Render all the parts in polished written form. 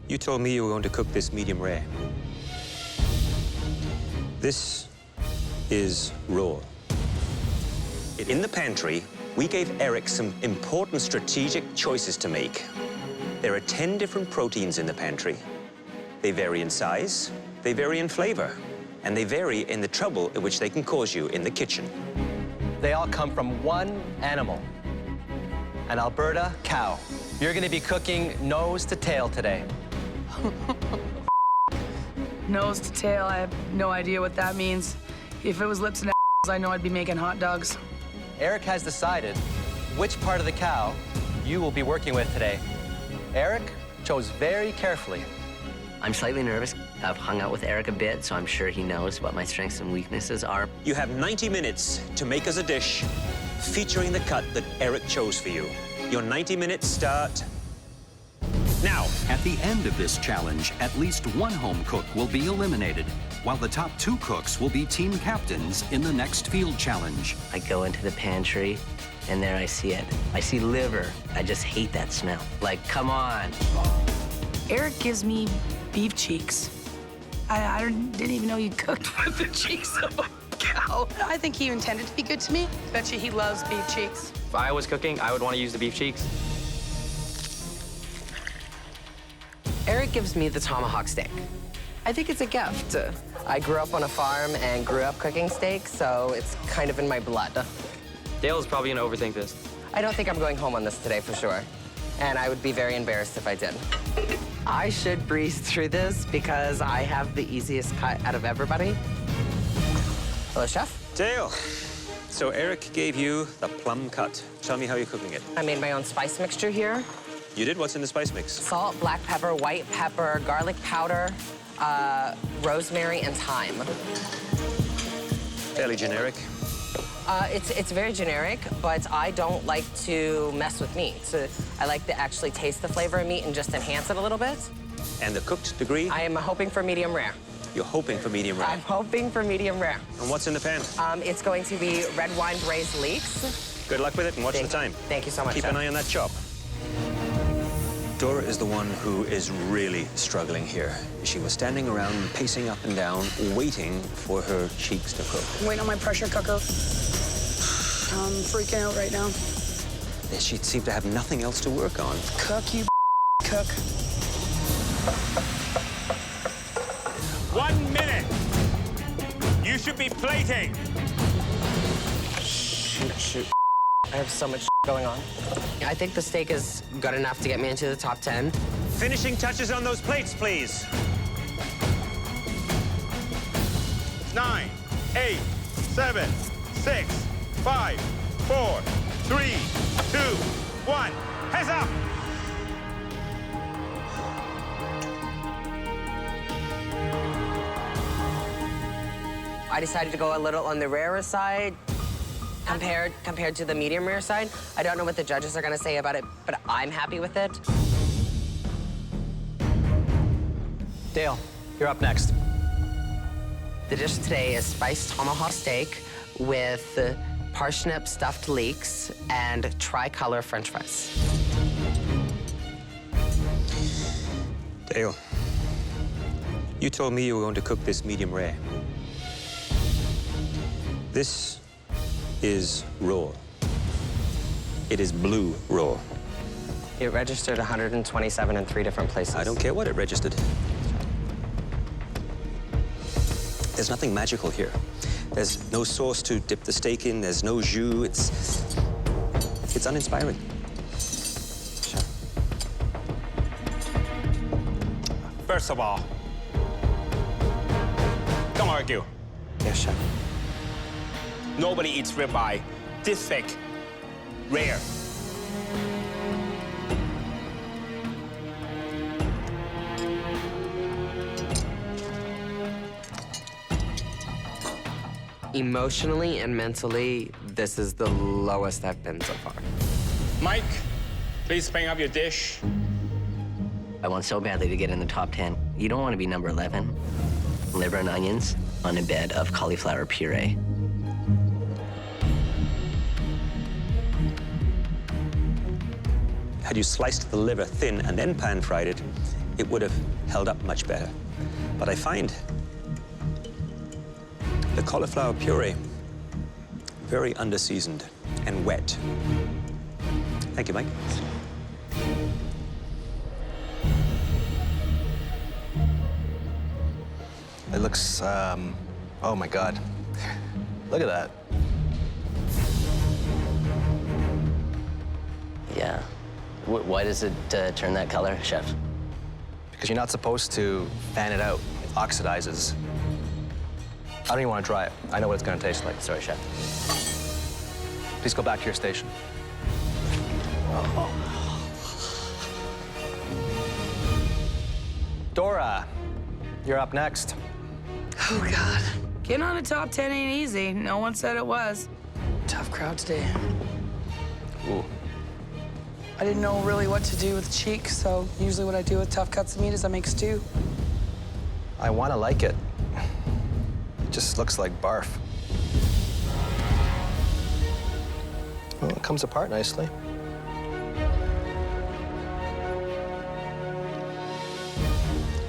You told me you were going to cook this medium rare. This is raw. In the pantry, we gave Eric some important strategic choices to make. There are 10 different proteins in the pantry. They vary in size, they vary in flavor, and they vary in the trouble at which they can cause you in the kitchen. They all come from one animal, an Alberta cow. You're gonna be cooking nose to tail today. Nose to tail, I have no idea what that means. If it was lips and ass, I know I'd be making hot dogs. Eric has decided which part of the cow you will be working with today. Eric chose very carefully. I'm slightly nervous. I've hung out with Eric a bit, so I'm sure he knows what my strengths and weaknesses are. You have 90 minutes to make us a dish featuring the cut that Eric chose for you. Your 90 minutes start now. At the end of this challenge, at least one home cook will be eliminated, while the top 2 cooks will be team captains in the next field challenge. I go into the pantry, and there I see it. I see liver. I just hate that smell. Like, come on. Eric gives me beef cheeks. I didn't even know you cooked with the cheeks of a cow. I think he intended to be good to me. Bet you he loves beef cheeks. If I was cooking, I would want to use the beef cheeks. Eric gives me the Tomahawk Steak. I think it's a gift. I grew up on a farm and grew up cooking steak, so it's kind of in my blood. Dale is probably going to overthink this. I don't think I'm going home on this today for sure, and I would be very embarrassed if I did. I should breeze through this because I have the easiest cut out of everybody. Hello, Chef. Dale, so Eric gave you the plum cut. Tell me how you're cooking it. I made my own spice mixture here. You did? What's in the spice mix? Salt, black pepper, white pepper, garlic powder, rosemary, and thyme. Fairly generic. It's very generic, but I don't like to mess with meat. So I like to actually taste the flavor of meat and just enhance it a little bit. And the cooked degree? I am hoping for medium rare. You're hoping for medium rare. I'm hoping for medium rare. And what's in the pan? It's going to be red wine braised leeks. Good luck with it and watch the time. Thank you so much, Keep Chef. an eye on that chop. Dora is the one who is really struggling here. She was standing around, pacing up and down, waiting for her cheeks to cook. I'm waiting on my pressure cooker. I'm freaking out right now. She seemed to have nothing else to work on. Cook, you cook. 1 minute. You should be plating. Shoot. I have so much going on. I think the steak is good enough to get me into the top 10. Finishing touches on those plates, please. 9, 8, 7, 6, 5, 4, 3, 2, 1. Heads up! I decided to go a little on the rarer side compared to the medium rare side. I don't know what the judges are gonna say about it, but I'm happy with it. Dale, you're up next. The dish today is spiced tomahawk steak with parsnip stuffed leeks and tricolor French fries. Dale, you told me you were going to cook this medium rare. This is raw. It is blue raw. It registered 127 in 3 different places. I don't care what it registered. There's nothing magical here. There's no sauce to dip the steak in. There's no jus. It's uninspiring. Sure. First of all, don't argue. Yes, Chef. Nobody eats ribeye this thick, rare. Emotionally and mentally, this is the lowest I've been so far. Mike, please bring up your dish. I want so badly to get in the top 10. You don't want to be number 11. Liver and onions on a bed of cauliflower puree. Had you sliced the liver thin and then pan-fried it, it would have held up much better. But I find the cauliflower puree very underseasoned and wet. Thank you, Mike. It looks, oh my God. Look at that. Yeah. Why does it turn that color, chef? Because you're not supposed to fan it out. It oxidizes. I don't even want to try it. I know what it's going to taste like. Sorry, chef. Please go back to your station. Dora, you're up next. Oh, God. Getting on a top 10 ain't easy. No one said it was. Tough crowd today. Ooh. I didn't know really what to do with cheek, so usually what I do with tough cuts of meat is I make stew. I want to like it. It just looks like barf. Well, it comes apart nicely.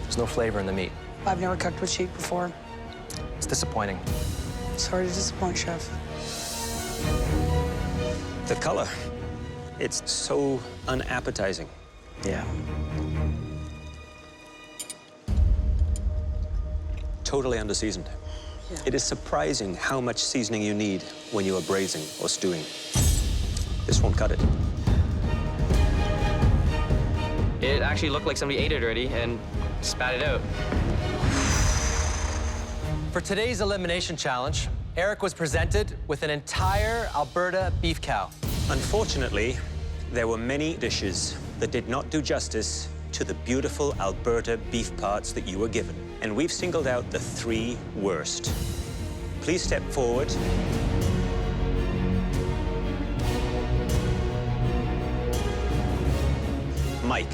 There's no flavor in the meat. I've never cooked with cheek before. It's disappointing. Sorry to disappoint, chef. The color, it's so unappetizing. Yeah. Totally underseasoned. Yeah. It is surprising how much seasoning you need when you are braising or stewing. This won't cut it. It actually looked like somebody ate it already and spat it out. For today's elimination challenge, Eric was presented with an entire Alberta beef cow. Unfortunately, there were many dishes that did not do justice to the beautiful Alberta beef parts that you were given. And we've singled out the 3 worst. Please step forward. Mike.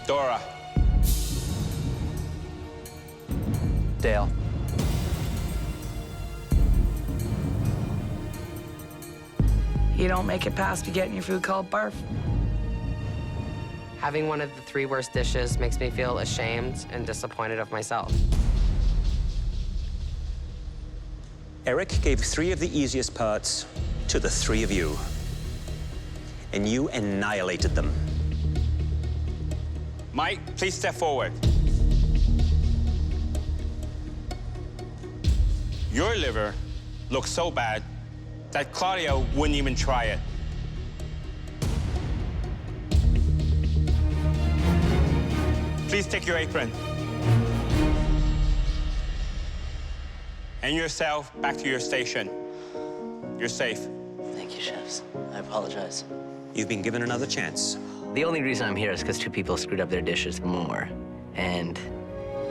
Dora. Dale. You don't make it past you getting your food called barf. Having one of the 3 worst dishes makes me feel ashamed and disappointed of myself. Eric gave 3 of the easiest parts to the 3 of you. And you annihilated them. Mike, please step forward. Your liver looks so bad that Claudia wouldn't even try it. Please take your apron. And yourself back to your station. You're safe. Thank you, chefs. I apologize. You've been given another chance. The only reason I'm here is because 2 people screwed up their dishes more. And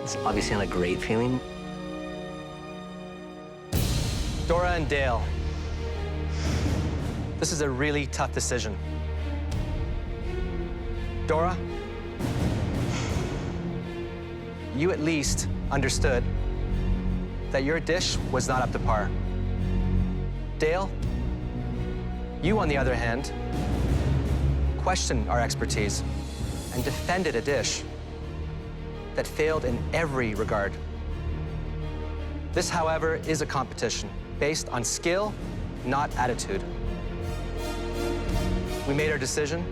it's obviously not a great feeling. Dora and Dale. This is a really tough decision. Dora, you at least understood that your dish was not up to par. Dale, you, on the other hand, questioned our expertise and defended a dish that failed in every regard. This, however, is a competition based on skill, not attitude. We made our decision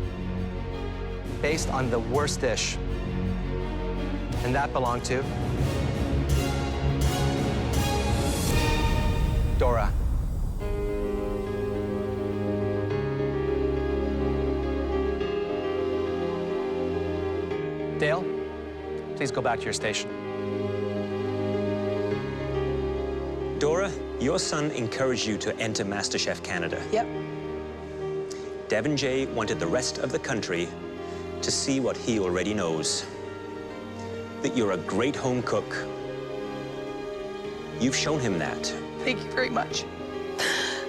based on the worst dish, and that belonged to Dora. Dale, please go back to your station. Dora, your son encouraged you to enter MasterChef Canada. Yep. Devin J wanted the rest of the country to see what he already knows. That you're a great home cook. You've shown him that. Thank you very much.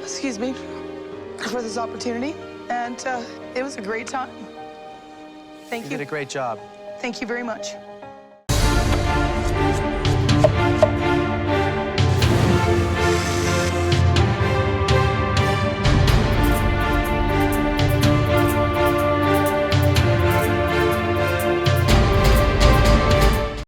Excuse me for this opportunity. And it was a great time. Thank You you. did a great job. Thank you very much.